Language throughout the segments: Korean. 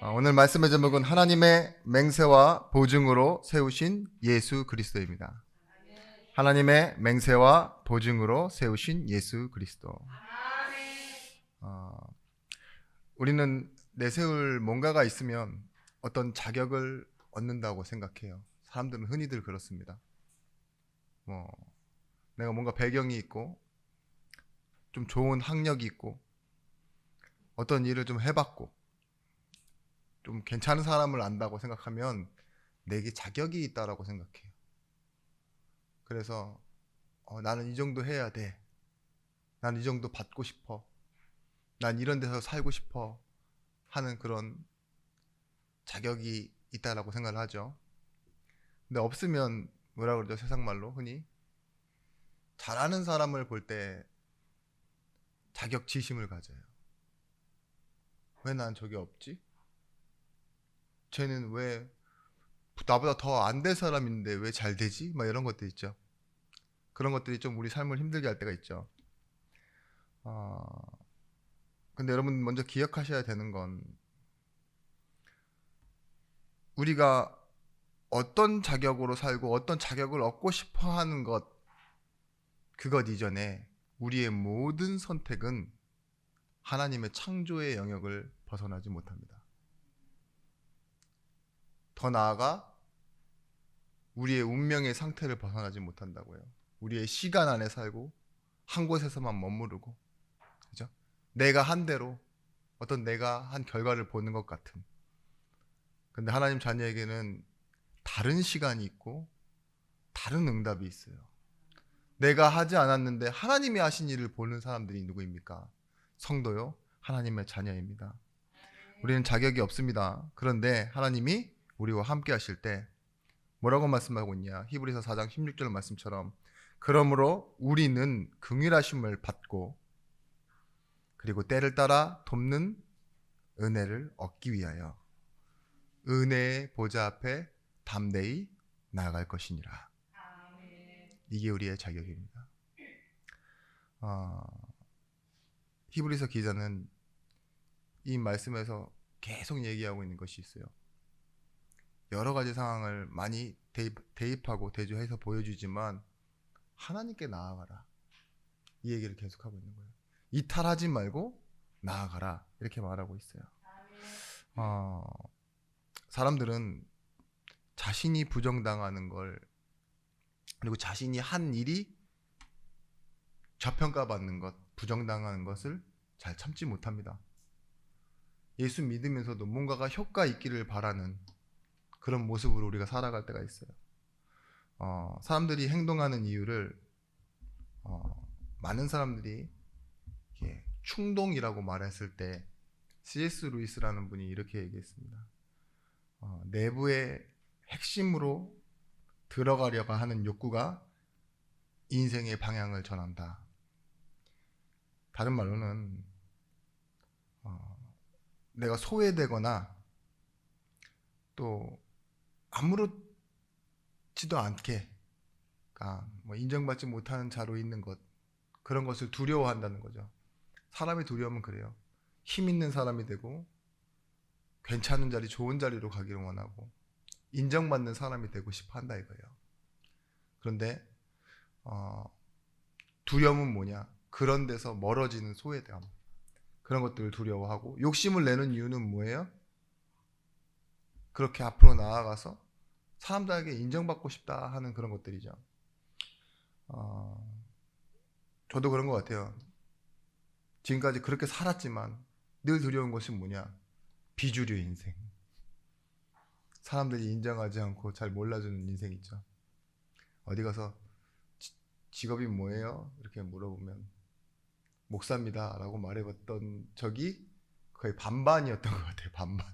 오늘 말씀의 제목은 하나님의 맹세와 보증으로 세우신 예수 그리스도입니다. 하나님의 맹세와 보증으로 세우신 예수 그리스도. 어, 우리는 내세울 뭔가가 있으면 어떤 자격을 얻는다고 생각해요. 사람들은 흔히들 그렇습니다. 내가 뭔가 배경이 있고 좀 좋은 학력이 있고 어떤 일을 좀 해봤고 좀 괜찮은 사람을 안다고 생각하면 내게 자격이 있다라고 생각해요. 그래서 나는 이 정도 해야 돼. 난 이 정도 받고 싶어. 난 이런 데서 살고 싶어. 하는 그런 자격이 있다라고 생각을 하죠. 근데 없으면 뭐라 그러죠? 세상 말로 흔히 잘하는 사람을 볼 때 자격지심을 가져요. 왜 난 저게 없지? 쟤는 왜 나보다 더 안 될 사람인데 왜 잘 되지? 막 이런 것들 있죠. 그런 것들이 좀 우리 삶을 힘들게 할 때가 있죠. 어, 근데 여러분 먼저 기억하셔야 되는 건 우리가 어떤 자격으로 살고 어떤 자격을 얻고 싶어 하는 그것 이전에 우리의 모든 선택은 하나님의 창조의 영역을 벗어나지 못합니다. 더 나아가 우리의 운명의 상태를 벗어나지 못한다고요. 우리의 시간 안에 살고 한 곳에서만 머무르고, 그죠? 내가 한 대로 내가 한 결과를 보는 것 같은. 근데 하나님 자녀에게는 다른 시간이 있고 다른 응답이 있어요. 내가 하지 않았는데 하나님이 하신 일을 보는 사람들이 누구입니까? 성도요, 하나님의 자녀입니다. 우리는 자격이 없습니다. 그런데 하나님이 우리와 함께 하실 때 뭐라고 말씀하고 있냐? 히브리서 4장 16절 말씀처럼 그러므로 우리는 긍휼하심을 받고 그리고 때를 따라 돕는 은혜를 얻기 위하여 은혜의 보좌 앞에 담대히 나아갈 것이니라. 이게 우리의 자격입니다. 히브리서 기자는 이 말씀에서 계속 얘기하고 있는 것이 있어요. 여러 가지 상황을 많이 대입하고 대조해서 보여주지만 하나님께 나아가라, 이 얘기를 계속하고 있는 거예요. 이탈하지 말고 나아가라, 이렇게 말하고 있어요. 사람들은 자신이 부정당하는 걸, 그리고 자신이 한 일이 저평가받는 것, 부정당하는 것을 잘 참지 못합니다. 예수 믿으면서도 뭔가가 효과 있기를 바라는 그런 모습으로 우리가 살아갈 때가 있어요. 사람들이 행동하는 이유를 많은 사람들이 충동이라고 말했을 때 C.S. 루이스라는 분이 이렇게 얘기했습니다. 내부의 핵심으로 들어가려고 하는 욕구가 인생의 방향을 전한다. 다른 말로는 내가 소외되거나 또 아무렇지도 않게 인정받지 못하는 자로 있는 것, 그런 것을 두려워한다는 거죠. 사람의 두려움은 그래요. 힘 있는 사람이 되고 괜찮은 자리, 좋은 자리로 가기를 원하고 인정받는 사람이 되고 싶어 한다 이거예요. 그런데 두려움은 뭐냐? 그런 데서 멀어지는 소외감, 그런 것들을 두려워하고 욕심을 내는 이유는 뭐예요? 그렇게 앞으로 나아가서 사람들에게 인정받고 싶다 하는 그런 것들이죠. 저도 그런 것 같아요. 지금까지 그렇게 살았지만 늘 두려운 것이 뭐냐? 비주류 인생. 사람들이 인정하지 않고 잘 몰라주는 인생 있죠. 어디 가서 직업이 뭐예요? 이렇게 물어보면 목사입니다 라고 말해봤던 적이 거의 반반이었던 것 같아요. 반반.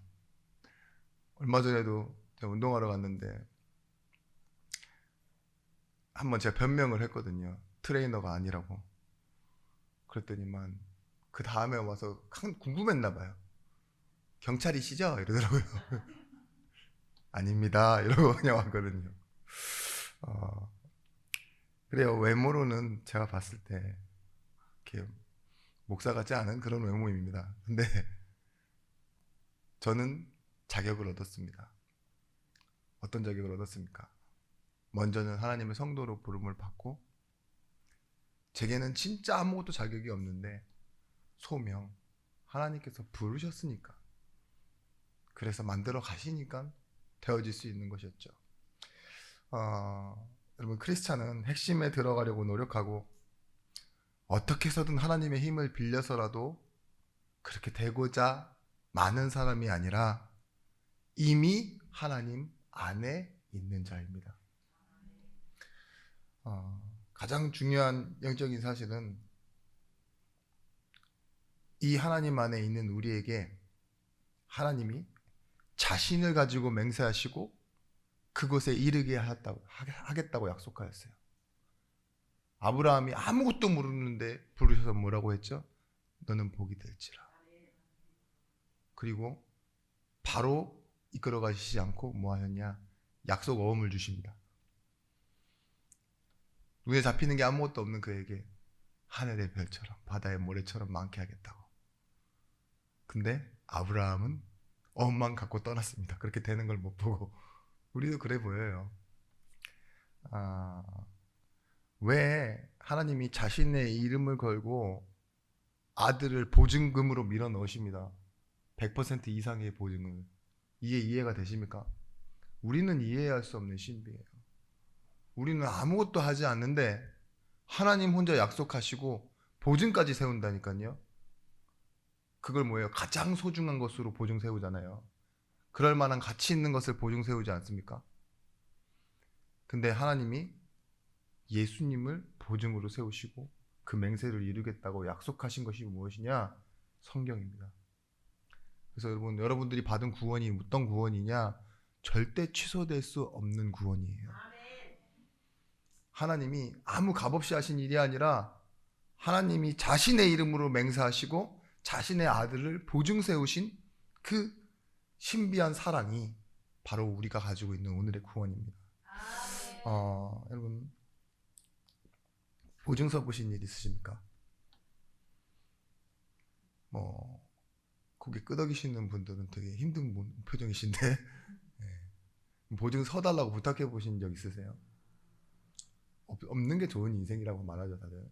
얼마 전에도 제가 운동하러 갔는데 한번 제가 변명을 했거든요. 트레이너가 아니라고. 그랬더니만 그 다음에 와서 궁금했나 봐요. 경찰이시죠? 이러더라고요. 아닙니다 이러고 그냥 왔거든요. 어, 그래요. 외모로는 제가 봤을 때 이렇게 목사 같지 않은 그런 외모입니다. 근데 저는 자격을 얻었습니다. 어떤 자격을 얻었습니까? 먼저는 하나님의 성도로 부름을 받고, 제게는 진짜 아무것도 자격이 없는데 소명, 하나님께서 부르셨으니까, 그래서 만들어 가시니까 되어질 수 있는 것이었죠. 여러분, 크리스찬은 핵심에 들어가려고 노력하고 어떻게 해서든 하나님의 힘을 빌려서라도 그렇게 되고자 많은 사람이 아니라 이미 하나님 안에 있는 자입니다. 가장 중요한 영적인 사실은 이 하나님 안에 있는 우리에게 하나님이 자신을 가지고 맹세하시고 그곳에 이르게 하겠다고 약속하였어요. 아브라함이 아무것도 모르는데 부르셔서 뭐라고 했죠? 너는 복이 될지라. 그리고 바로 이끌어 가시지 않고 뭐 하셨냐? 약속 어음을 주십니다. 눈에 잡히는 게 아무것도 없는 그에게 하늘의 별처럼 바다의 모래처럼 많게 하겠다고. 근데 아브라함은 어음만 갖고 떠났습니다. 그렇게 되는 걸 못 보고. 우리도 그래 보여요. 왜 하나님이 자신의 이름을 걸고 아들을 보증금으로 밀어 넣으십니다. 100% 이상의 보증을. 이게 이해가 되십니까? 우리는 이해할 수 없는 신비예요. 우리는 아무것도 하지 않는데 하나님 혼자 약속하시고 보증까지 세운다니까요. 그걸 뭐예요? 가장 소중한 것으로 보증 세우잖아요. 그럴 만한 가치 있는 것을 보증 세우지 않습니까? 근데 하나님이 예수님을 보증으로 세우시고 그 맹세를 이루겠다고 약속하신 것이 무엇이냐? 성경입니다. 그래서 여러분들이 받은 구원이 어떤 구원이냐? 절대 취소될 수 없는 구원이에요. 하나님이 아무 값없이 하신 일이 아니라 하나님이 자신의 이름으로 맹세하시고 자신의 아들을 보증 세우신 그 신비한 사랑이 바로 우리가 가지고 있는 오늘의 구원입니다. 여러분, 보증서 보신 일 있으십니까? 고개 끄덕이시는 분들은 되게 힘든 표정이신데 네. 보증 서달라고 부탁해 보신 적 있으세요? 없는 게 좋은 인생이라고 말하죠, 다들.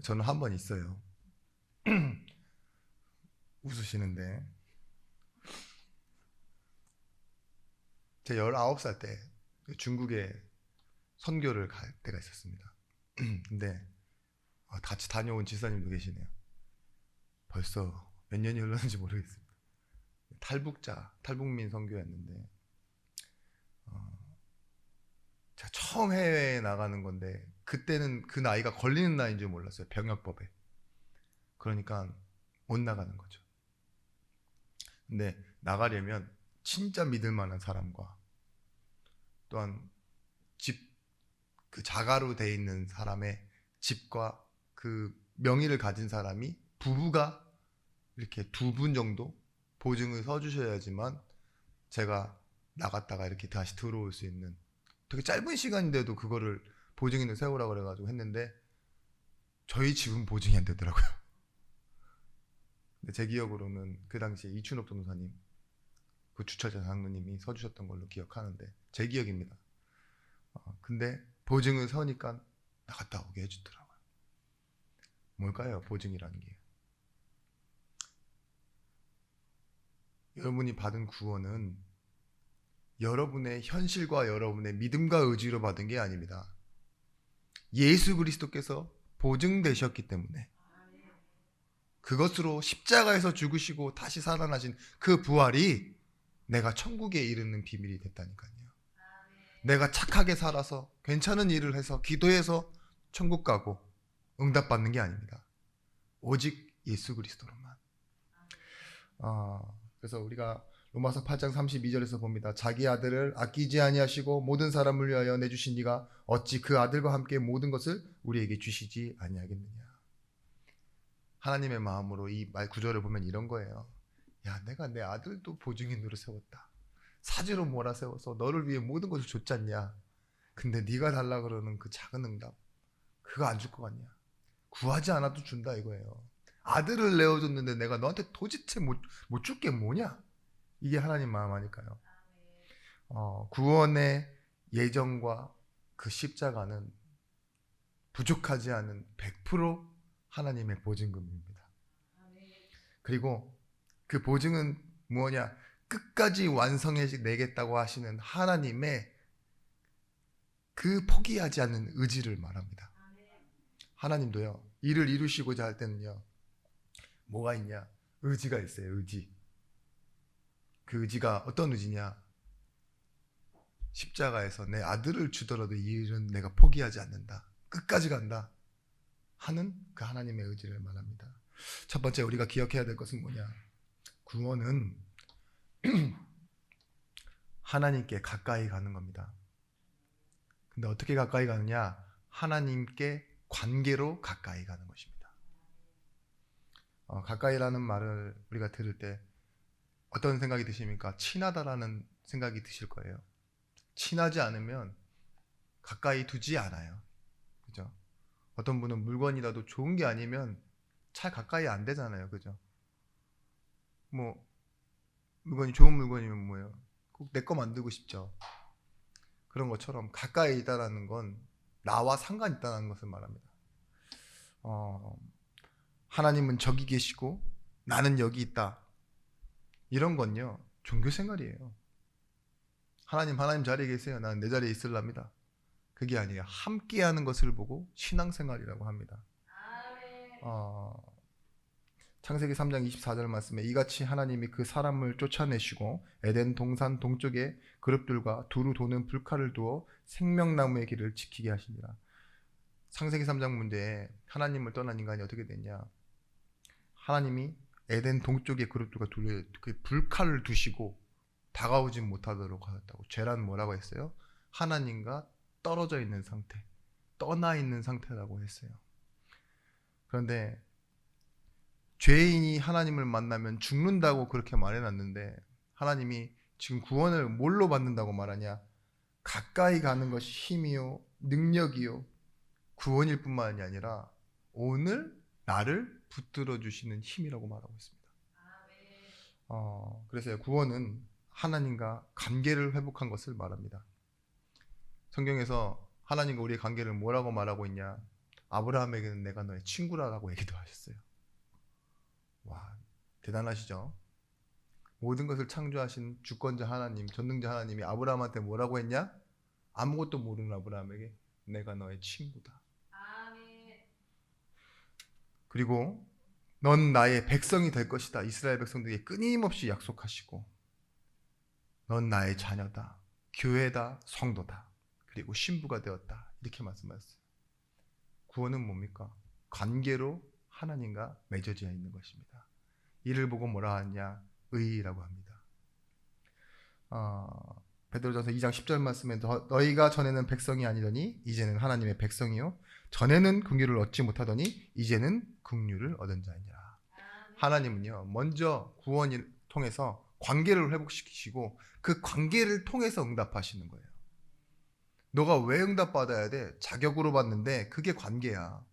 저는 한 번 있어요. 웃으시는데 제 19살 때 중국에 선교를 갈 때가 있었습니다. 근데 같이 다녀온 지사님도 계시네요. 벌써 몇 년이 흘렀는지 모르겠습니다. 탈북민 선교였는데 제가 처음 해외에 나가는 건데 그때는 그 나이가 걸리는 나이인 줄 몰랐어요. 병역법에. 그러니까 못 나가는 거죠. 근데 나가려면 진짜 믿을 만한 사람과 또한 그 자가로 돼 있는 사람의 집과 그 명의를 가진 사람이 부부가 이렇게 2분 정도 보증을 서주셔야지만 제가 나갔다가 이렇게 다시 들어올 수 있는, 되게 짧은 시간인데도 그거를 보증인을 세우라고 그래가지고 했는데 저희 집은 보증이 안 되더라고요. 근데 제 기억으로는 그 당시에 이춘옥 전도사님, 그 주철자 장로님이 서주셨던 걸로 기억하는데 제 기억입니다. 근데 보증을 서니까 나갔다 오게 해주더라고요. 뭘까요? 보증이라는 게. 여러분이 받은 구원은 여러분의 현실과 여러분의 믿음과 의지로 받은 게 아닙니다. 예수 그리스도께서 보증되셨기 때문에 그것으로 십자가에서 죽으시고 다시 살아나신 그 부활이 내가 천국에 이르는 비밀이 됐다니까요. 내가 착하게 살아서 괜찮은 일을 해서 기도해서 천국 가고 응답받는 게 아닙니다. 오직 예수 그리스도로만. 그래서 우리가 로마서 8장 32절에서 봅니다. 자기 아들을 아끼지 아니하시고 모든 사람을 위하여 내주신 이가 어찌 그 아들과 함께 모든 것을 우리에게 주시지 아니하겠느냐. 하나님의 마음으로 이 말 구절을 보면 이런 거예요. 야, 내가 내 아들도 보증인으로 세웠다. 사지로 몰아세워서 너를 위해 모든 것을 줬잖냐. 근데 네가 달라 그러는 그 작은 응답, 그거 안 줄 것 같냐. 구하지 않아도 준다 이거예요. 아들을 내어줬는데 내가 너한테 도대체 못 줄 게 뭐냐. 이게 하나님 마음 아닐까요? 구원의 예정과 그 십자가는 부족하지 않은 100% 하나님의 보증금입니다. 그리고 그 보증은 뭐냐? 끝까지 완성해 내겠다고 하시는 하나님의 그 포기하지 않는 의지를 말합니다. 하나님도요, 일을 이루시고자 할 때는요, 뭐가 있냐? 의지가 있어요. 의지. 그 의지가 어떤 의지냐? 십자가에서 내 아들을 주더라도 이 일은 내가 포기하지 않는다, 끝까지 간다 하는 그 하나님의 의지를 말합니다. 첫 번째 우리가 기억해야 될 것은 뭐냐? 구원은 하나님께 가까이 가는 겁니다. 근데 어떻게 가까이 가느냐? 하나님께 관계로 가까이 가는 것입니다. 가까이라는 말을 우리가 들을 때 어떤 생각이 드십니까? 친하다라는 생각이 드실 거예요. 친하지 않으면 가까이 두지 않아요. 그죠? 어떤 분은 물건이라도 좋은 게 아니면 잘 가까이 안 되잖아요. 그죠? 뭐 물건이 좋은 물건이면 뭐예요? 꼭 내 거 만들고 싶죠. 그런 것처럼 가까이 있다라는 건 나와 상관 있다는 것을 말합니다. 하나님은 저기 계시고 나는 여기 있다. 이런 건요, 종교 생활이에요. 하나님 자리에 계세요. 나는 내 자리에 있으랍니다. 그게 아니에요. 함께하는 것을 보고 신앙생활이라고 합니다. 창세기 3장 24절 말씀에 이같이 하나님이 그 사람을 쫓아내시고 에덴 동산 동쪽에 그룹들과 두루 도는 불칼을 두어 생명나무의 길을 지키게 하시니라. 창세기 3장 문제에 하나님을 떠난 인간이 어떻게 됐냐? 하나님이 에덴 동쪽에 그룹들과 두루 그 불칼을 두시고 다가오지 못하도록 하셨다고. 죄란 뭐라고 했어요? 하나님과 떨어져 있는 상태, 떠나 있는 상태라고 했어요. 그런데 죄인이 하나님을 만나면 죽는다고 그렇게 말해놨는데 하나님이 지금 구원을 뭘로 받는다고 말하냐? 가까이 가는 것이 힘이요 능력이요 구원일 뿐만이 아니라 오늘 나를 붙들어 주시는 힘이라고 말하고 있습니다. 그래서 구원은 하나님과 관계를 회복한 것을 말합니다. 성경에서 하나님과 우리의 관계를 뭐라고 말하고 있냐? 아브라함에게는 내가 너의 친구라고 얘기도 하셨어요. 와, 대단하시죠? 모든 것을 창조하신 주권자 하나님, 전능자 하나님이 아브라함한테 뭐라고 했냐? 아무것도 모르는 아브라함에게 내가 너의 친구다. 그리고 넌 나의 백성이 될 것이다. 이스라엘 백성들에게 끊임없이 약속하시고 넌 나의 자녀다. 교회다. 성도다. 그리고 신부가 되었다. 이렇게 말씀하셨어요. 구원은 뭡니까? 관계로 하나님과 맺어져 있는 것입니다. 이를 보고 뭐라 하냐? 의라고 합니다. 베드로전서 2장 10절 말씀에 너희가 전에는 백성이 아니더니 이제는 하나님의 백성이요 전에는 긍휼을 얻지 못하더니 이제는 긍휼을 얻은 자이니라. 하나님은요 먼저 구원을 통해서 관계를 회복시키시고 그 관계를 통해서 응답하시는 거예요. 너가 왜 응답받아야 돼? 자격으로 받는데 그게 관계야.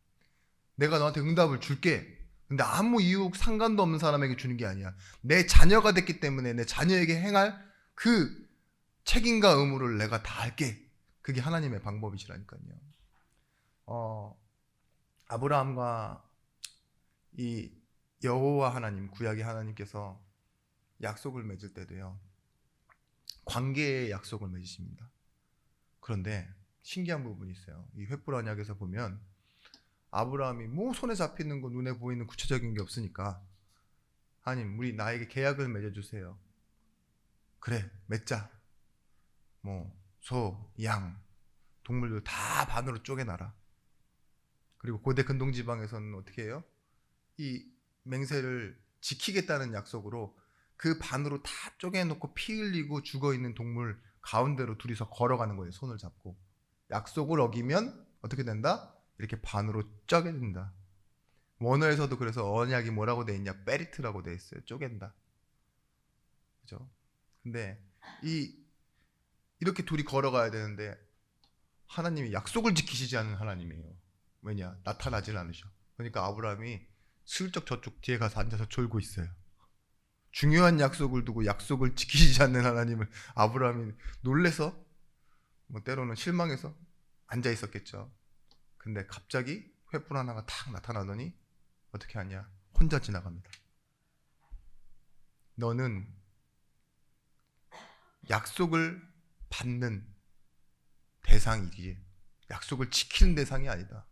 내가 너한테 응답을 줄게. 근데 아무 이유 상관도 없는 사람에게 주는 게 아니야. 내 자녀가 됐기 때문에 내 자녀에게 행할 그 책임과 의무를 내가 다 할게. 그게 하나님의 방법이시라니까요. 아브라함과 이 여호와 하나님, 구약의 하나님께서 약속을 맺을 때도요 관계의 약속을 맺으십니다. 그런데 신기한 부분이 있어요. 이 횃불 언약에서 보면 아브라함이 뭐 손에 잡히는 거 눈에 보이는 구체적인 게 없으니까 하나님 우리 나에게 계약을 맺어주세요. 그래 맺자. 뭐 소, 양, 동물들 다 반으로 쪼개놔라. 그리고 고대 근동지방에서는 어떻게 해요? 이 맹세를 지키겠다는 약속으로 그 반으로 다 쪼개놓고 피 흘리고 죽어있는 동물 가운데로 둘이서 걸어가는 거예요. 손을 잡고. 약속을 어기면 어떻게 된다? 이렇게 반으로 쪼갠다. 원어에서도 그래서 언약이 뭐라고 돼 있냐? 베리트라고 돼 있어요. 쪼갠다. 그죠? 근데 이렇게 둘이 걸어가야 되는데 하나님이 약속을 지키시지 않은 하나님이에요. 왜냐? 나타나질 않으셔. 그러니까 아브라함이 슬쩍 저쪽 뒤에 가서 앉아서 졸고 있어요. 중요한 약속을 두고 약속을 지키지 않는 하나님을 아브라함이 놀래서 뭐 때로는 실망해서 앉아 있었겠죠. 근데 갑자기 횃불 하나가 탁 나타나더니 어떻게 하냐? 혼자 지나갑니다. 너는 약속을 받는 대상이지 약속을 지키는 대상이 아니다.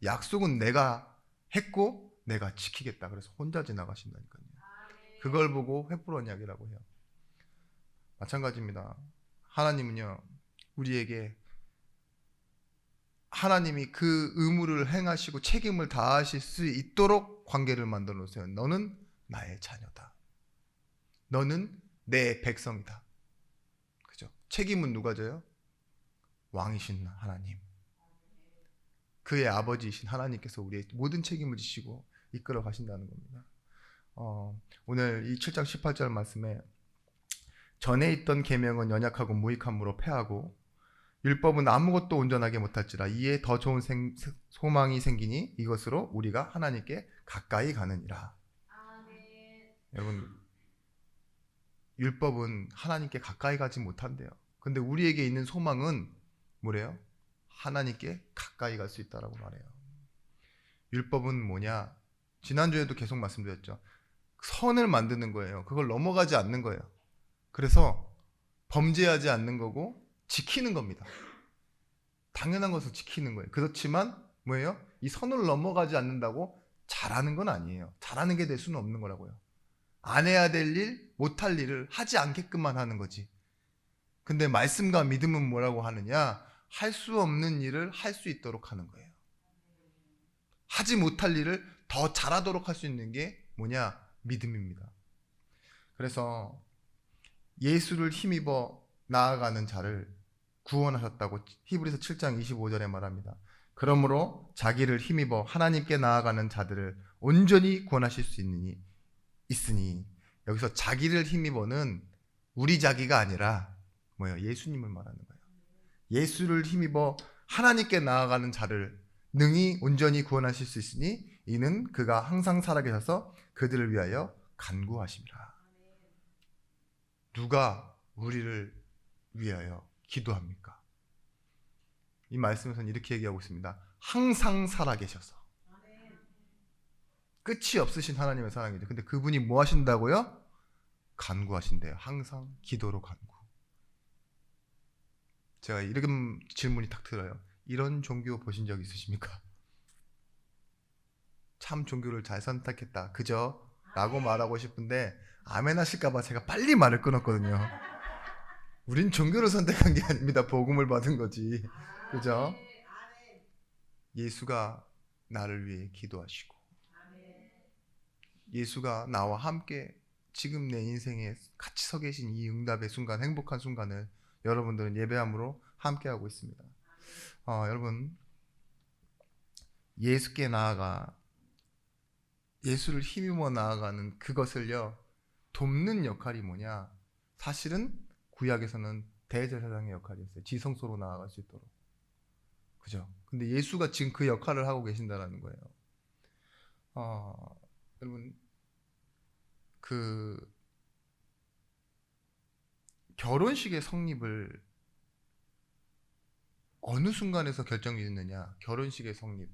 약속은 내가 했고 내가 지키겠다. 그래서 혼자 지나가신다니까요. 그걸 보고 횃불 언약이라고 해요. 마찬가지입니다. 하나님은요, 우리에게 하나님이 그 의무를 행하시고 책임을 다하실 수 있도록 관계를 만들어 놓으세요. 너는 나의 자녀다. 너는 내 백성이다. 그죠? 책임은 누가 져요? 왕이신 하나님. 그의 아버지이신 하나님께서 우리의 모든 책임을 지시고 이끌어 가신다는 겁니다. 오늘 이 7장 18절 말씀에 전에 있던 계명은 연약하고 무익함으로 패하고 율법은 아무것도 온전하게 못할지라 이에 더 좋은 소망이 생기니 이것으로 우리가 하나님께 가까이 가느니라. 여러분, 율법은 하나님께 가까이 가지 못한대요. 근데 우리에게 있는 소망은 뭐래요? 하나님께 가까이 갈 수 있다라고 말해요. 율법은 뭐냐? 지난주에도 계속 말씀드렸죠. 선을 만드는 거예요. 그걸 넘어가지 않는 거예요. 그래서 범죄하지 않는 거고 지키는 겁니다. 당연한 것을 지키는 거예요. 그렇지만 뭐예요? 이 선을 넘어가지 않는다고 잘하는 건 아니에요. 잘하는 게 될 수는 없는 거라고요. 안 해야 될 일, 못할 일을 하지 않게끔만 하는 거지. 근데 말씀과 믿음은 뭐라고 하느냐? 할 수 없는 일을 할 수 있도록 하는 거예요. 하지 못할 일을 더 잘하도록 할 수 있는 게 뭐냐? 믿음입니다. 그래서 예수를 힘입어 나아가는 자를 구원하셨다고 히브리서 7장 25절에 말합니다. 그러므로 자기를 힘입어 하나님께 나아가는 자들을 온전히 구원하실 수 있으니 여기서 자기를 힘입어는 우리 자기가 아니라 뭐예요? 예수님을 말하는 거예요. 예수를 힘입어 하나님께 나아가는 자를 능히 온전히 구원하실 수 있으니 이는 그가 항상 살아계셔서 그들을 위하여 간구하심이라. 누가 우리를 위하여 기도합니까? 이 말씀에서는 이렇게 얘기하고 있습니다. 항상 살아계셔서. 끝이 없으신 하나님의 사랑이죠. 근데 그분이 뭐 하신다고요? 간구하신대요. 항상 기도로 간구. 제가 이런 질문이 딱 들어요. 이런 종교 보신 적 있으십니까? 참 종교를 잘 선택했다. 그죠? 라고 말하고 싶은데 아멘 하실까봐 제가 빨리 말을 끊었거든요. 우린 종교를 선택한 게 아닙니다. 복음을 받은 거지. 그죠? 예수가 나를 위해 기도하시고 예수가 나와 함께 지금 내 인생에 같이 서 계신 이 응답의 순간, 행복한 순간을 여러분들은 예배함으로 함께하고 있습니다. 여러분, 예수께 나아가 예수를 힘입어 나아가는 그것을요 돕는 역할이 뭐냐? 사실은 구약에서는 대제사장의 역할이었어요. 지성소로 나아갈 수 있도록. 그죠? 근데 예수가 지금 그 역할을 하고 계신다는 거예요. 여러분, 그 결혼식의 성립을 어느 순간에서 결정이 됐느냐? 결혼식의 성립.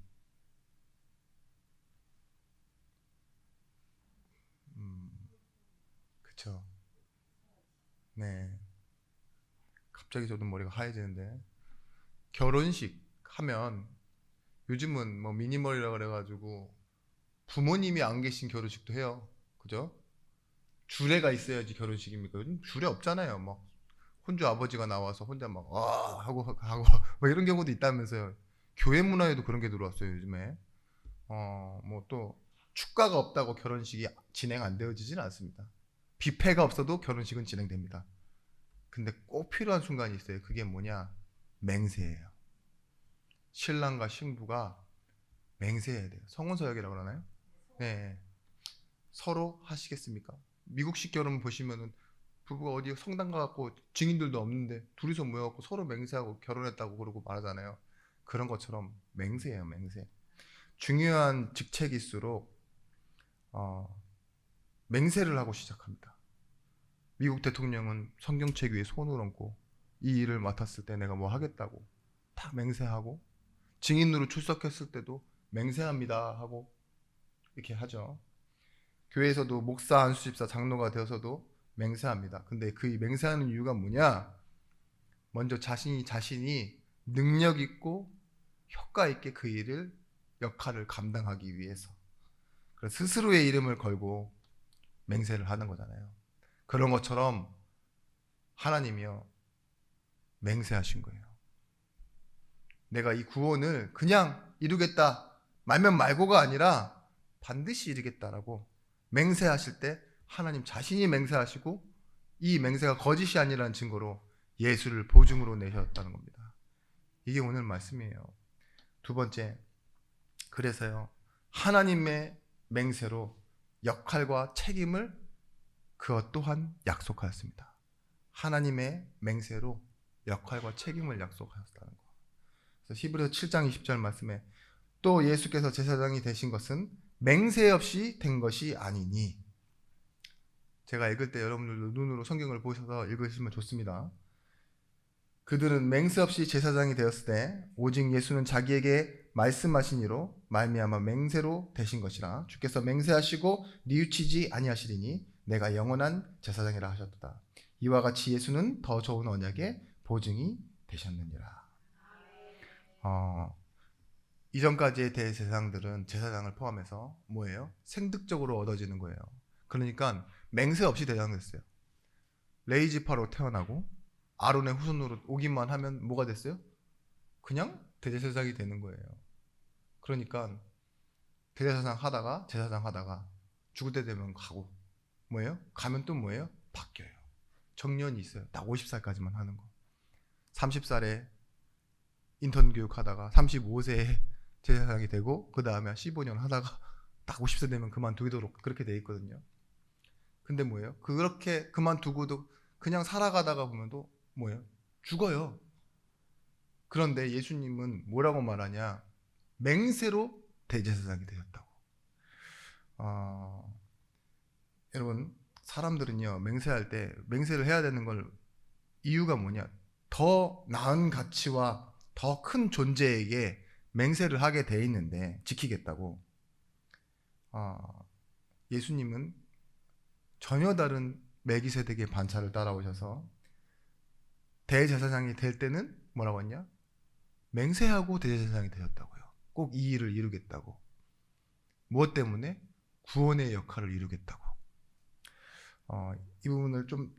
그쵸. 네. 갑자기 저도 머리가 하얘지는데. 결혼식 하면 요즘은 뭐 미니멀이라 그래가지고 부모님이 안 계신 결혼식도 해요. 그죠? 주례가 있어야지 결혼식입니까? 요즘 주례 없잖아요. 막 혼주 아버지가 나와서 혼자 막 하고 뭐 이런 경우도 있다면서요. 교회 문화에도 그런 게 들어왔어요 요즘에. 뭐 또 축가가 없다고 결혼식이 진행 안 되어지진 않습니다. 뷔페가 없어도 결혼식은 진행됩니다. 근데 꼭 필요한 순간이 있어요. 그게 뭐냐? 맹세예요. 신랑과 신부가 맹세해야 돼요. 성혼서약이라고 그러나요? 네. 서로 하시겠습니까? 미국식 결혼 보시면은 부부가 어디 성당 가갖고 증인들도 없는데 둘이서 모여갖고 서로 맹세하고 결혼했다고 그러고 말하잖아요. 그런 것처럼 맹세예요, 맹세. 중요한 직책일수록 맹세를 하고 시작합니다. 미국 대통령은 성경책 위에 손을 얹고 이 일을 맡았을 때 내가 뭐 하겠다고 다 맹세하고, 증인으로 출석했을 때도 맹세합니다 하고 이렇게 하죠. 교회에서도 목사, 안수집사, 장로가 되어서도 맹세합니다. 근데 그 맹세하는 이유가 뭐냐? 먼저 자신이 능력 있고 효과 있게 그 일을, 역할을 감당하기 위해서. 그래서 스스로의 이름을 걸고 맹세를 하는 거잖아요. 그런 것처럼 하나님이요, 맹세하신 거예요. 내가 이 구원을 그냥 이루겠다, 말면 말고가 아니라 반드시 이루겠다라고 맹세하실 때 하나님 자신이 맹세하시고, 이 맹세가 거짓이 아니라는 증거로 예수를 보증으로 내셨다는 겁니다. 이게 오늘 말씀이에요. 두 번째, 그래서요, 하나님의 맹세로 역할과 책임을 그것 또한 약속하였습니다. 하나님의 맹세로 역할과 책임을 약속하였다는 거. 그래서 히브리서 7장 20절 말씀에 또 예수께서 제사장이 되신 것은 맹세 없이 된 것이 아니니. 제가 읽을 때 여러분들도 눈으로 성경을 보셔서 읽으시면 좋습니다. 그들은 맹세 없이 제사장이 되었을 때 오직 예수는 자기에게 말씀하신 이로 말미암아 맹세로 되신 것이라. 주께서 맹세하시고 뉘우치지 아니하시리니 내가 영원한 제사장이라 하셨도다. 이와 같이 예수는 더 좋은 언약의 보증이 되셨느니라. 이전까지의 대제사장들은 제사장을 포함해서 뭐예요? 생득적으로 얻어지는 거예요. 그러니까 맹세 없이 대장됐어요. 레이지파로 태어나고 아론의 후손으로 오기만 하면 뭐가 됐어요? 그냥 대제사장이 되는 거예요. 그러니까 대제사장 하다가 제사장 하다가 죽을 때 되면 가고, 뭐예요? 가면 또 뭐예요? 바뀌어요. 정년이 있어요. 딱 50살까지만 하는 거. 30살에 인턴 교육하다가 35세에 제사장이 되고 그 다음에 15년 하다가 딱 50세 되면 그만두도록 그렇게 돼 있거든요. 근데 뭐예요? 그렇게 그만두고도 그냥 살아가다가 보면도 뭐예요? 죽어요. 그런데 예수님은 뭐라고 말하냐? 맹세로 대제사장이 되셨다고. 여러분, 사람들은요, 맹세할 때 맹세를 해야 되는 걸 이유가 뭐냐? 더 나은 가치와 더 큰 존재에게 맹세를 하게 돼 있는데 지키겠다고. 예수님은 전혀 다른 멜기세덱의 반차를 따라오셔서 대제사장이 될 때는 뭐라고 했냐? 맹세하고 대제사장이 되셨다고요. 꼭 이 일을 이루겠다고. 무엇 때문에? 구원의 역할을 이루겠다고. 이 부분을 좀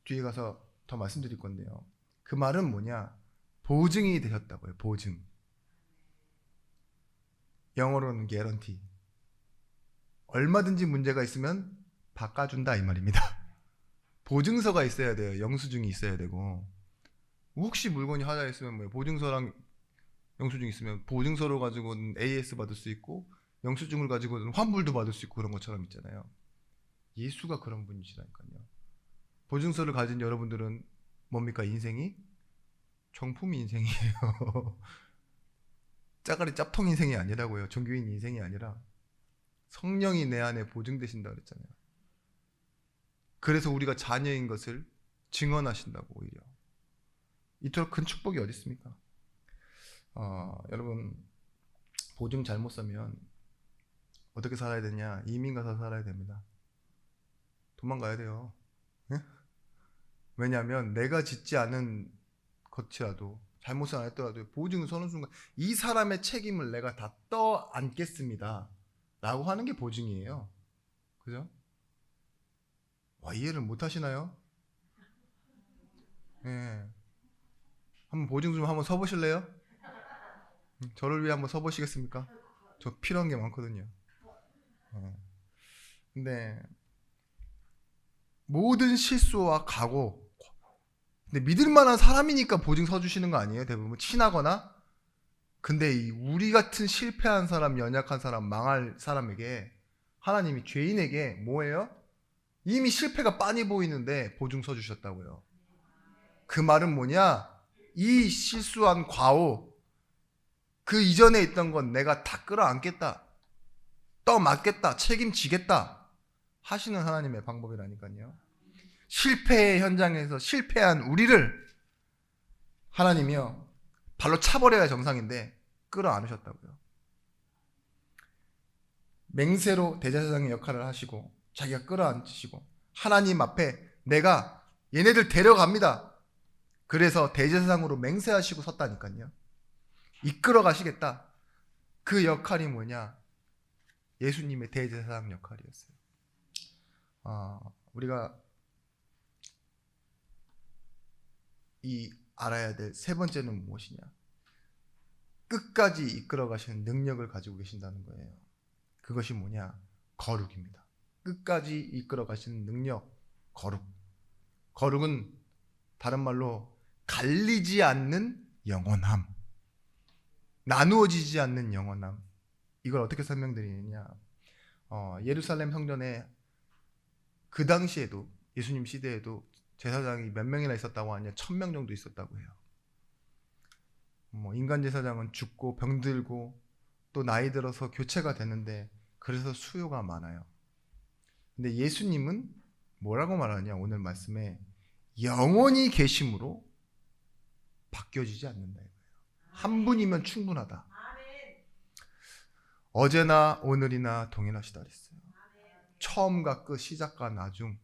뒤에 가서 더 말씀드릴 건데요. 그 말은 뭐냐? 보증이 되셨다고요. 보증. 영어로는 guarantee. 얼마든지 문제가 있으면 바꿔준다 이 말입니다. 보증서가 있어야 돼요. 영수증이 있어야 되고. 혹시 물건이 하나 있으면 뭐예요? 보증서랑 영수증이 있으면 보증서를 가지고는 AS 받을 수 있고 영수증을 가지고는 환불도 받을 수 있고 그런 것처럼 있잖아요. 예수가 그런 분이시라니까요. 보증서를 가진 여러분들은 뭡니까? 인생이 정품 인생이에요. 짜가리 짭통 인생이 아니라고요. 종교인 인생이 아니라 성령이 내 안에 보증되신다 그랬잖아요. 그래서 우리가 자녀인 것을 증언하신다고. 오히려 이토록 큰 축복이 어디 있습니까? 여러분, 보증 잘못 사면 어떻게 살아야 되냐? 이민 가서 살아야 됩니다. 도망가야 돼요. 예? 왜냐하면 내가 짓지 않은 것이라도 잘못을 안 했더라도 보증을 서는 순간 이 사람의 책임을 내가 다 떠안겠습니다 라고 하는 게 보증이에요. 그죠? 와, 이해를 못 하시나요? 예. 한번 보증 좀 한번 서보실래요? 저를 위해 한번 서보시겠습니까? 저 필요한 게 많거든요. 근데 모든 실수와 각오, 근데 믿을 만한 사람이니까 보증 서주시는 거 아니에요? 대부분 친하거나. 근데 우리 같은 실패한 사람, 연약한 사람, 망할 사람에게 하나님이, 죄인에게 뭐예요? 이미 실패가 빤히 보이는데 보증 서주셨다고요. 그 말은 뭐냐? 이 실수한 과오, 그 이전에 있던 건 내가 다 끌어안겠다, 떠맡겠다, 책임지겠다 하시는 하나님의 방법이라니까요. 실패의 현장에서 실패한 우리를 하나님이요 발로 차버려야 정상인데 끌어안으셨다고요. 맹세로 대제사장의 역할을 하시고 자기가 끌어안으시고 하나님 앞에 내가 얘네들 데려갑니다. 그래서 대제사장으로 맹세하시고 섰다니까요. 이끌어 가시겠다. 그 역할이 뭐냐? 예수님의 대제사장 역할이었어요. 우리가 알아야 될 세 번째는 무엇이냐? 끝까지 이끌어 가시는 능력을 가지고 계신다는 거예요. 그것이 뭐냐? 거룩입니다. 끝까지 이끌어 가시는 능력, 거룩. 거룩은 다른 말로 갈리지 않는 영원함, 나누어지지 않는 영원함. 이걸 어떻게 설명드리느냐? 예루살렘 성전에 그 당시에도 예수님 시대에도 제사장이 몇 명이나 있었다고 하냐? 1000명 정도 있었다고 해요. 인간 제사장은 죽고 병들고 또 나이 들어서 교체가 되는데 그래서 수요가 많아요. 근데 예수님은 뭐라고 말하냐? 오늘 말씀에 영원히 계심으로 바뀌어지지 않는다 이거예요. 한 분이면 충분하다. 어제나 오늘이나 동일하시다 그랬어요. 처음과 끝, 시작과 나중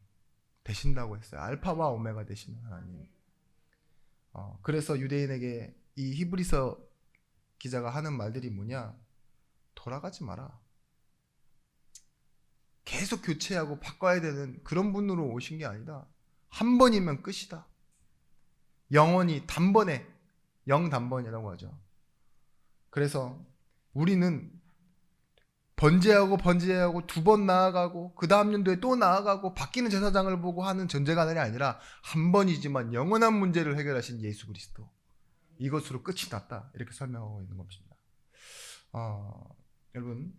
되신다고 했어요. 알파와 오메가 되시는 하나님. 그래서 유대인에게 이 히브리서 기자가 하는 말들이 뭐냐? 돌아가지 마라. 계속 교체하고 바꿔야 되는 그런 분으로 오신 게 아니다. 한 번이면 끝이다. 영원히 단번에, 영단번이라고 하죠. 그래서 우리는 번제하고 두 번 나아가고 그 다음 연도에 또 나아가고 바뀌는 제사장을 보고 하는 전제가 아니라 한 번이지만 영원한 문제를 해결하신 예수 그리스도, 이것으로 끝이 났다, 이렇게 설명하고 있는 것입니다. 여러분,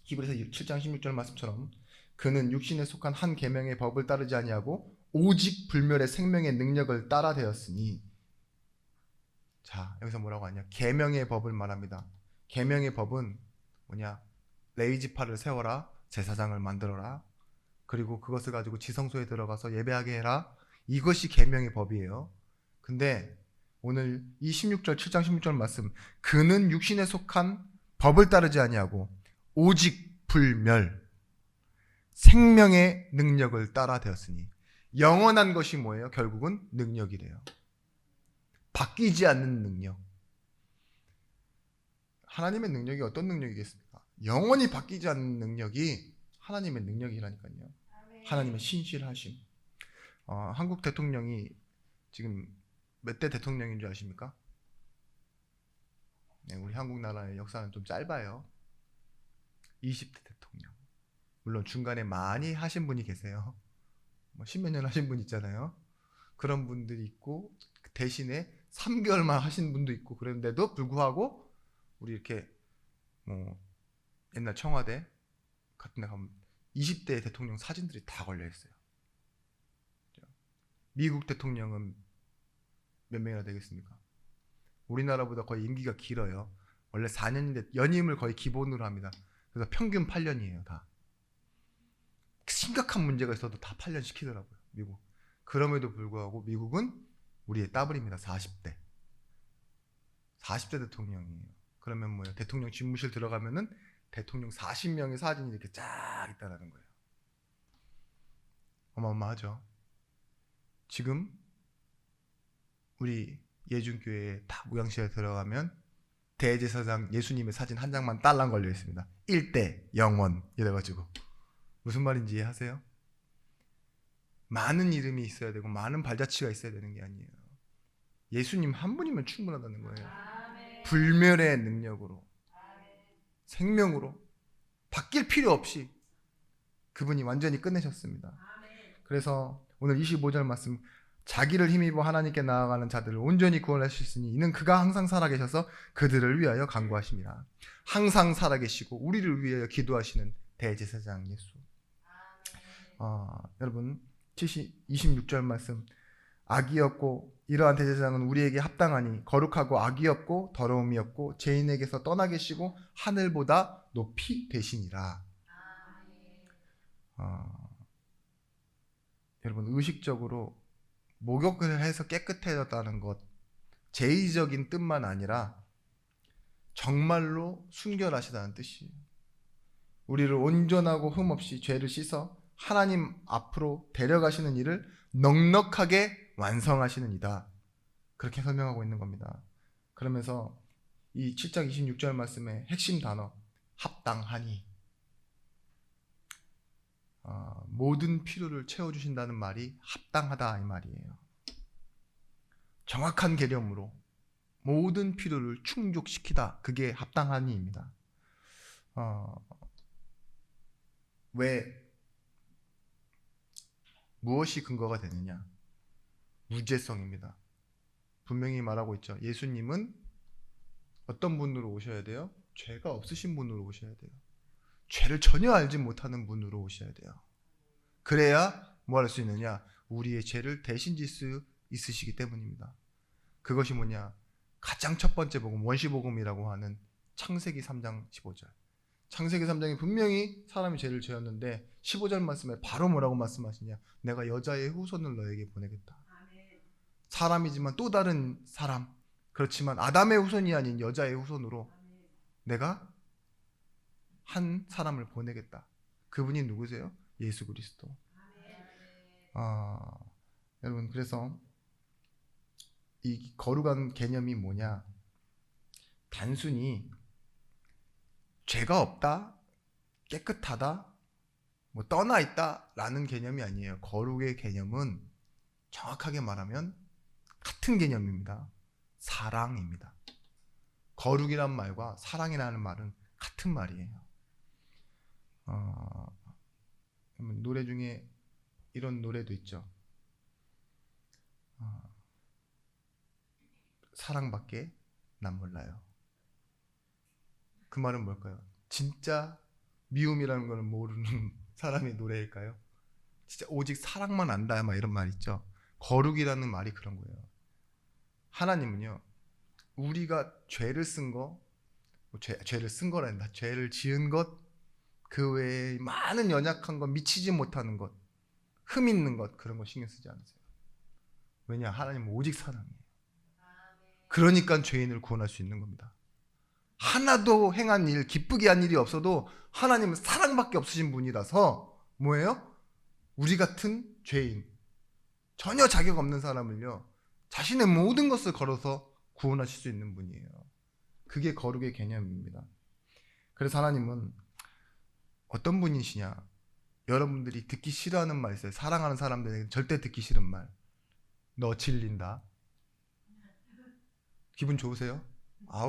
히브리서 7장 16절 말씀처럼 그는 육신에 속한 한 계명의 법을 따르지 아니하고 오직 불멸의 생명의 능력을 따라 되었으니. 자, 여기서 뭐라고 하냐? 계명의 법을 말합니다. 계명의 법은 뭐냐? 레위지파를 세워라, 제사장을 만들어라, 그리고 그것을 가지고 지성소에 들어가서 예배하게 해라. 이것이 계명의 법이에요. 근데 오늘 이 7장 16절 말씀, 그는 육신에 속한 법을 따르지 아니하고 오직 불멸 생명의 능력을 따라 되었으니. 영원한 것이 뭐예요? 결국은 능력이래요. 바뀌지 않는 능력. 하나님의 능력이 어떤 능력이겠습니까? 영원히 바뀌지 않는 능력이 하나님의 능력이라니까요. 하나님의 신실하심. 한국 대통령이 지금 몇 대 대통령인 줄 아십니까? 네, 우리 한국 나라의 역사는 좀 짧아요. 20대 대통령. 물론 중간에 많이 하신 분이 계세요. 10몇 년 하신 분 있잖아요. 그런 분들이 있고 대신에 3개월만 하신 분도 있고, 그런데도 불구하고 우리 이렇게 옛날 청와대 같은 데 가면 20대 대통령 사진들이 다 걸려 있어요. 미국 대통령은 몇 명이나 되겠습니까? 우리나라보다 거의 임기가 길어요. 원래 4년인데 연임을 거의 기본으로 합니다. 그래서 평균 8년이에요 다. 심각한 문제가 있어도 다 8년 시키더라고요, 미국. 그럼에도 불구하고 미국은 우리의 따블입니다. 40대 대통령이에요. 그러면 뭐예요? 대통령 집무실 들어가면은 대통령 40명의 사진이 이렇게 쫙 있다는 거예요. 어마어마하죠. 지금 우리 예준교회에 다 무양실에 들어가면 대제사장 예수님의 사진 한 장만 딸랑 걸려 있습니다. 1대 영원 이래가지고. 무슨 말인지 이해하세요? 많은 이름이 있어야 되고 많은 발자취가 있어야 되는 게 아니에요. 예수님 한 분이면 충분하다는 거예요. 불멸의 능력으로, 생명으로, 바뀔 필요 없이 그분이 완전히 끝내셨습니다. 그래서 오늘 25절 말씀, 자기를 힘입어 하나님께 나아가는 자들을 온전히 구원하셨으니 이는 그가 항상 살아계셔서 그들을 위하여 간구하십니다. 항상 살아계시고 우리를 위하여 기도하시는 대제사장 예수. 여러분, 26절 말씀, 악이 없고 이러한 대제사장은 우리에게 합당하니 거룩하고 악이 없고 더러움이 없고 죄인에게서 떠나 계시고 하늘보다 높이 되시니라. 여러분 의식적으로 목욕을 해서 깨끗해졌다는 것 제의적인 뜻만 아니라 정말로 순결하시다는 뜻이에요. 우리를 온전하고 흠없이 죄를 씻어 하나님 앞으로 데려가시는 일을 넉넉하게 완성하시는 이다. 그렇게 설명하고 있는 겁니다. 그러면서 이 7장 26절 말씀의 핵심 단어 합당하니 모든 필요를 채워주신다는 말이 합당하다 이 말이에요. 정확한 개념으로 모든 필요를 충족시키다. 그게 합당하니입니다. 왜 무엇이 근거가 되느냐? 무죄성입니다. 분명히 말하고 있죠. 예수님은 어떤 분으로 오셔야 돼요? 죄가 없으신 분으로 오셔야 돼요. 죄를 전혀 알지 못하는 분으로 오셔야 돼요. 그래야 뭐 할 수 있느냐? 우리의 죄를 대신 질 수 있으시기 때문입니다. 그것이 뭐냐? 가장 첫 번째 복음, 원시복음이라고 하는 창세기 3장 15절. 창세기 3장이 분명히 사람이 죄를 지었는데 15절 말씀에 바로 뭐라고 말씀하시냐? 내가 여자의 후손을 너에게 보내겠다. 사람이지만 또 다른 사람, 그렇지만 아담의 후손이 아닌 여자의 후손으로 내가 한 사람을 보내겠다. 그분이 누구세요? 예수 그리스도. 여러분, 그래서 이 거룩한 개념이 뭐냐? 단순히 죄가 없다, 깨끗하다, 뭐 떠나 있다 라는 개념이 아니에요. 거룩의 개념은 정확하게 말하면 같은 개념입니다. 사랑입니다. 거룩이란 말과 사랑이라는 말은 같은 말이에요. 노래 중에 이런 노래도 있죠. 사랑밖에 난 몰라요. 그 말은 뭘까요? 진짜 미움이라는 걸 모르는 사람의 노래일까요? 진짜 오직 사랑만 안다 막 이런 말 있죠. 거룩이라는 말이 그런 거예요. 하나님은요, 우리가 죄를 쓴 거, 죄를 쓴 거란다. 죄를 지은 것, 그 외에 많은 연약한 것, 미치지 못하는 것, 흠 있는 것, 그런 거 신경 쓰지 않으세요. 왜냐? 하나님은 오직 사랑이에요. 그러니까 죄인을 구원할 수 있는 겁니다. 하나도 행한 일, 기쁘게 한 일이 없어도 하나님은 사랑밖에 없으신 분이라서 뭐예요? 우리 같은 죄인, 전혀 자격 없는 사람을요, 자신의 모든 것을 걸어서 구원하실 수 있는 분이에요. 그게 거룩의 개념입니다. 그래서 하나님은 어떤 분이시냐? 여러분들이 듣기 싫어하는 말 있어요. 사랑하는 사람들에게 절대 듣기 싫은 말. 너 질린다. 기분 좋으세요?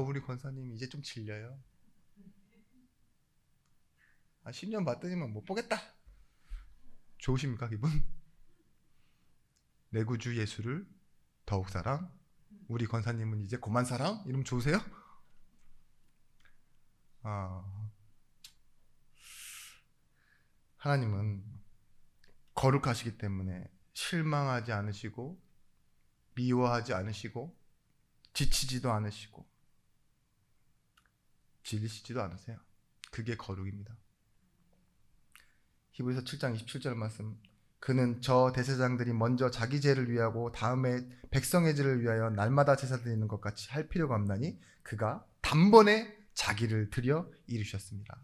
우리 권사님 이제 좀 질려요. 10년 봤더니만 못 보겠다. 좋으십니까 기분? 내 구주 예수를 더욱 사랑, 우리 권사님은 이제 그만 사랑? 이러면 좋으세요? 하나님은 거룩하시기 때문에 실망하지 않으시고 미워하지 않으시고 지치지도 않으시고 질리시지도 않으세요. 그게 거룩입니다. 히브리서 7장 27절 말씀, 그는 저 대제사장들이 먼저 자기 죄를 위하고 다음에 백성의 죄를 위하여 날마다 제사 드리는 것 같이 할 필요가 없나니 그가 단번에 자기를 드려 이루셨습니다.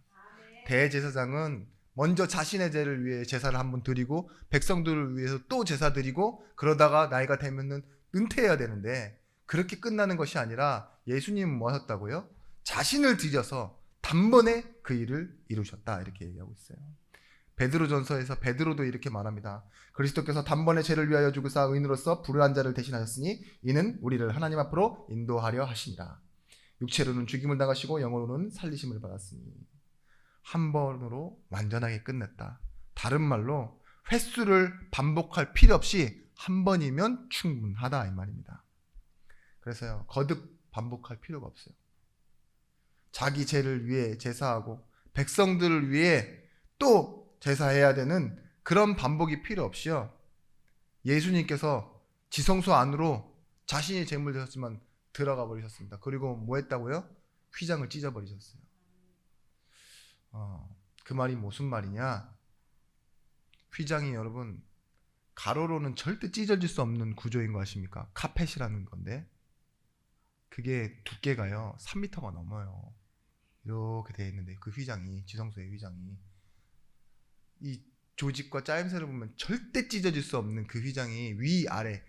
대제사장은 먼저 자신의 죄를 위해 제사를 한번 드리고 백성들을 위해서 또 제사 드리고 그러다가 나이가 되면은 은퇴해야 되는데, 그렇게 끝나는 것이 아니라 예수님은 뭐 하셨다고요? 자신을 드려서 단번에 그 일을 이루셨다, 이렇게 얘기하고 있어요. 베드로전서에서 베드로도 이렇게 말합니다. 그리스도께서 단번에 죄를 위하여 죽으사 의인으로서 불의한 자를 대신하셨으니 이는 우리를 하나님 앞으로 인도하려 하시니라. 육체로는 죽임을 당하시고 영으로는 살리심을 받았으니 한 번으로 완전하게 끝냈다. 다른 말로 횟수를 반복할 필요 없이 한 번이면 충분하다 이 말입니다. 그래서요, 거듭 반복할 필요가 없어요. 자기 죄를 위해 제사하고 백성들을 위해 또 제사해야 되는 그런 반복이 필요 없이요, 예수님께서 지성소 안으로 자신이 제물 드셨지만 들어가 버리셨습니다. 그리고 뭐 했다고요? 휘장을 찢어 버리셨어요. 그 말이 무슨 말이냐? 휘장이 여러분 가로로는 절대 찢어질 수 없는 구조인 거 아십니까? 카펫이라는 건데 그게 두께가요 3m가 넘어요. 이렇게 되어 있는데 그 휘장이, 지성소의 휘장이, 이 조직과 짜임새를 보면 절대 찢어질 수 없는 그 휘장이 위아래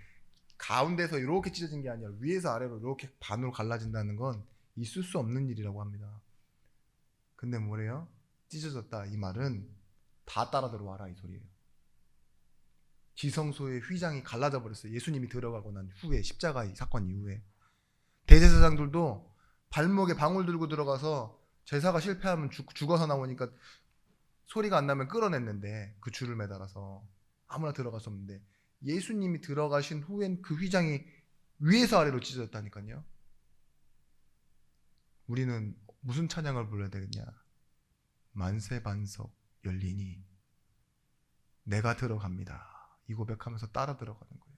가운데서 이렇게 찢어진 게 아니라 위에서 아래로 이렇게 반으로 갈라진다는 건 있을 수 없는 일이라고 합니다. 근데 뭐래요? 찢어졌다. 이 말은 다 따라 들어와라 이 소리예요. 지성소의 휘장이 갈라져 버렸어요. 예수님이 들어가고 난 후에, 십자가 사건 이후에. 대제사장들도 발목에 방울 들고 들어가서 제사가 실패하면 죽어서 나오니까 소리가 안 나면 끌어냈는데, 그 줄을 매달아서 아무나 들어갈 수 없는데, 예수님이 들어가신 후엔 그 휘장이 위에서 아래로 찢어졌다니까요. 우리는 무슨 찬양을 불러야 되겠냐? 만세반석 열리니 내가 들어갑니다. 이 고백하면서 따라 들어가는 거예요.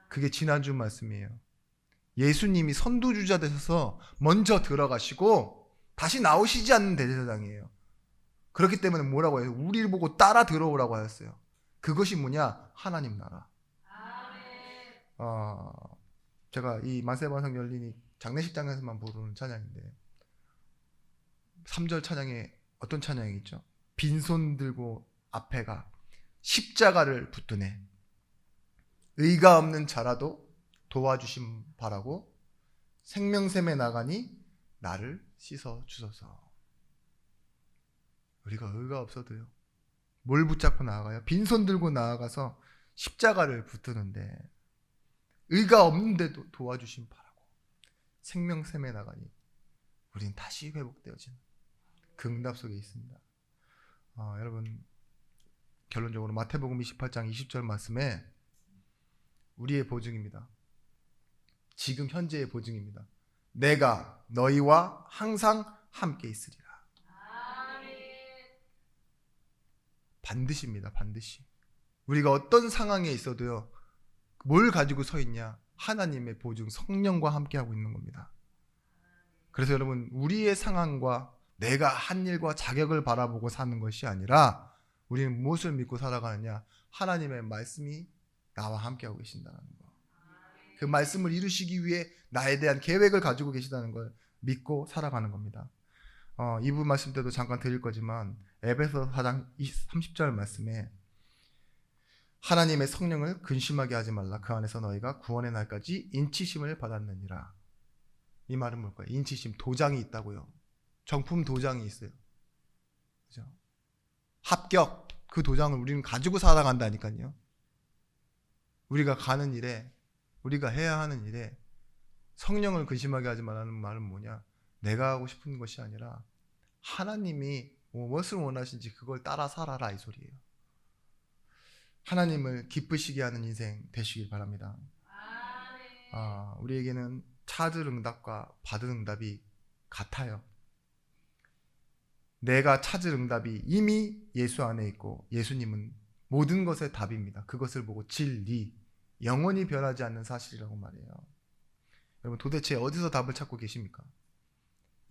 그게 지난주 말씀이에요. 예수님이 선두주자 되셔서 먼저 들어가시고 다시 나오시지 않는 대제사장이에요. 그렇기 때문에 뭐라고 해요? 우리를 보고 따라 들어오라고 하였어요. 그것이 뭐냐? 하나님 나라. 제가 이 만세반석 열리니 장례식장에서만 부르는 찬양인데, 3절 찬양에 어떤 찬양이 있죠? 빈손 들고 앞에가 십자가를 붙드네. 의가 없는 자라도 도와주심 바라고 생명샘에 나가니 나를 씻어 주소서. 우리가 의가 없어도요, 뭘 붙잡고 나아가요? 빈손 들고 나아가서 십자가를 붙드는데 의가 없는데도 도와주심 바라고 생명샘에 나가니 우린 다시 회복되어지는 그 응답 속에 있습니다. 여러분, 결론적으로 마태복음 28장 20절 말씀에 우리의 보증입니다. 지금 현재의 보증입니다. 내가 너희와 항상 함께 있으리라. 반드시입니다. 반드시. 우리가 어떤 상황에 있어도요, 뭘 가지고 서 있냐? 하나님의 보증, 성령과 함께하고 있는 겁니다. 그래서 여러분, 우리의 상황과 내가 한 일과 자격을 바라보고 사는 것이 아니라 우리는 무엇을 믿고 살아가느냐? 하나님의 말씀이 나와 함께하고 계신다는 거. 그 말씀을 이루시기 위해 나에 대한 계획을 가지고 계시다는 걸 믿고 살아가는 겁니다. 이 부분 말씀 때도 잠깐 드릴 거지만 에베소 4장 30절 말씀에 하나님의 성령을 근심하게 하지 말라. 그 안에서 너희가 구원의 날까지 인치심을 받았느니라. 이 말은 뭘까요? 인치심, 도장이 있다고요. 정품 도장이 있어요. 그죠? 합격, 그 도장을 우리는 가지고 살아간다니까요. 우리가 가는 일에, 우리가 해야 하는 일에 성령을 근심하게 하지 말라는 말은 뭐냐? 내가 하고 싶은 것이 아니라 하나님이 무엇을 원하신지 그걸 따라 살아라, 이 소리예요. 하나님을 기쁘시게 하는 인생 되시길 바랍니다. 우리에게는 찾을 응답과 받은 응답이 같아요. 내가 찾을 응답이 이미 예수 안에 있고 예수님은 모든 것의 답입니다. 그것을 보고 진리, 영원히 변하지 않는 사실이라고 말해요. 여러분, 도대체 어디서 답을 찾고 계십니까?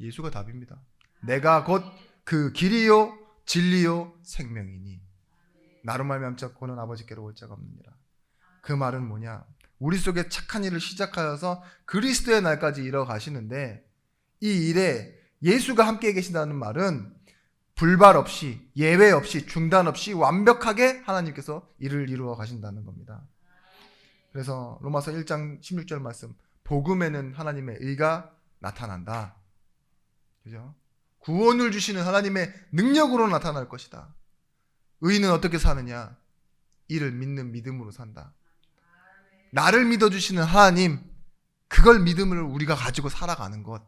예수가 답입니다. 내가 곧 그 길이요 진리요 생명이니 나로 말미암고는 아버지께로 올 자가 없느니라. 그 말은 뭐냐? 우리 속에 착한 일을 시작하여서 그리스도의 날까지 이뤄가시는데, 이 일에 예수가 함께 계신다는 말은 불발 없이, 예외 없이, 중단 없이 완벽하게 하나님께서 일을 이루어 가신다는 겁니다. 그래서 로마서 1장 16절 말씀, 복음에는 하나님의 의가 나타난다. 그죠? 구원을 주시는 하나님의 능력으로 나타날 것이다. 의인은 어떻게 사느냐? 이를 믿는 믿음으로 산다. 나를 믿어주시는 하나님, 그걸 믿음을 우리가 가지고 살아가는 것.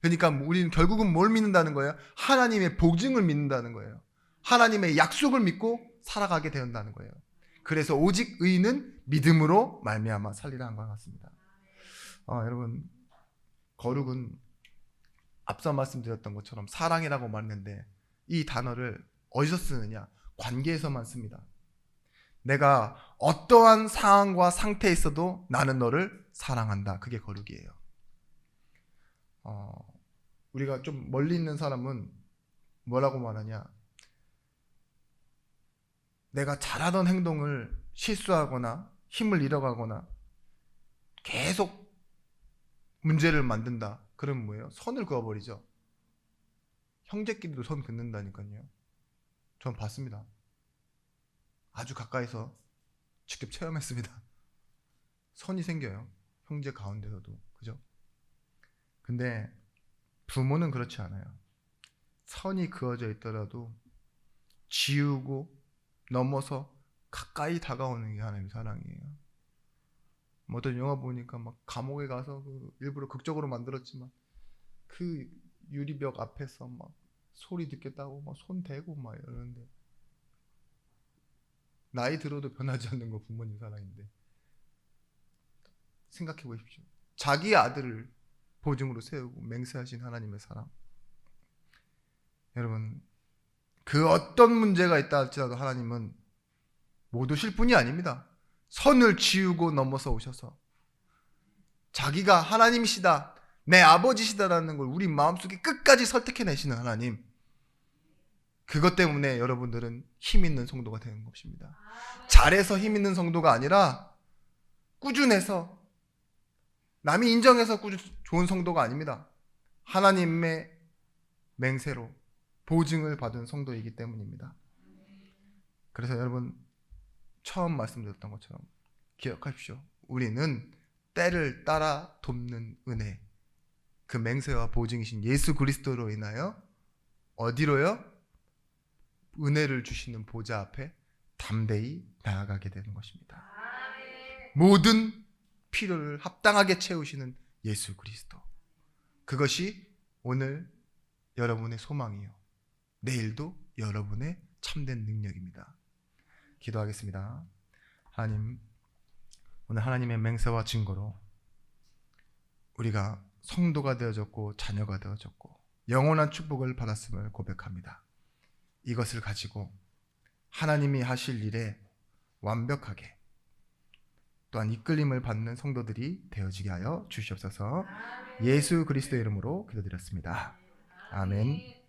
그러니까 우리는 결국은 뭘 믿는다는 거예요? 하나님의 복증을 믿는다는 거예요. 하나님의 약속을 믿고 살아가게 된다는 거예요. 그래서 오직 의인은 믿음으로 말미암아 살리라 한 것 같습니다. 여러분, 거룩은 앞서 말씀드렸던 것처럼 사랑이라고 말했는데, 이 단어를 어디서 쓰느냐? 관계에서만 씁니다. 내가 어떠한 상황과 상태에 있어도 나는 너를 사랑한다. 그게 거룩이에요. 우리가 좀 멀리 있는 사람은 뭐라고 말하냐? 내가 잘하던 행동을 실수하거나 힘을 잃어가거나 계속 문제를 만든다. 그러면 뭐예요? 선을 그어버리죠. 형제끼리도 선 긋는다니까요. 전 봤습니다. 아주 가까이서 직접 체험했습니다. 선이 생겨요. 형제 가운데서도. 그죠? 근데 부모는 그렇지 않아요. 선이 그어져 있더라도 지우고 넘어서 가까이 다가오는 게 하나님의 사랑이에요. 뭐 어떤 영화 보니까 막 감옥에 가서 일부러 극적으로 만들었지만 그 유리벽 앞에서 막 소리 듣겠다고 막 손 대고 막 이러는데, 나이 들어도 변하지 않는 거 부모님 사랑인데, 생각해 보십시오. 자기 아들을 보증으로 세우고 맹세하신 하나님의 사랑. 여러분, 그 어떤 문제가 있다 할지라도 하나님은 못 오실 분이 아닙니다. 선을 지우고 넘어서 오셔서 자기가 하나님이시다, 내 아버지시다라는 걸 우리 마음속에 끝까지 설득해내시는 하나님. 그것 때문에 여러분들은 힘 있는 성도가 되는 것입니다. 잘해서 힘 있는 성도가 아니라 꾸준해서, 남이 인정해서 좋은 성도가 아닙니다. 하나님의 맹세로 보증을 받은 성도이기 때문입니다. 그래서 여러분, 처음 말씀드렸던 것처럼 기억하십시오. 우리는 때를 따라 돕는 은혜, 그 맹세와 보증이신 예수 그리스도로 인하여 어디로요? 은혜를 주시는 보좌 앞에 담대히 나아가게 되는 것입니다. 모든 필요를 합당하게 채우시는 예수 그리스도. 그것이 오늘 여러분의 소망이요, 내일도 여러분의 참된 능력입니다. 기도하겠습니다. 하나님, 오늘 하나님의 맹세와 증거로 우리가 성도가 되어졌고 자녀가 되어졌고 영원한 축복을 받았음을 고백합니다. 이것을 가지고 하나님이 하실 일에 완벽하게 또한 이끌림을 받는 성도들이 되어지게 하여 주시옵소서. 예수 그리스도의 이름으로 기도드렸습니다. 아멘.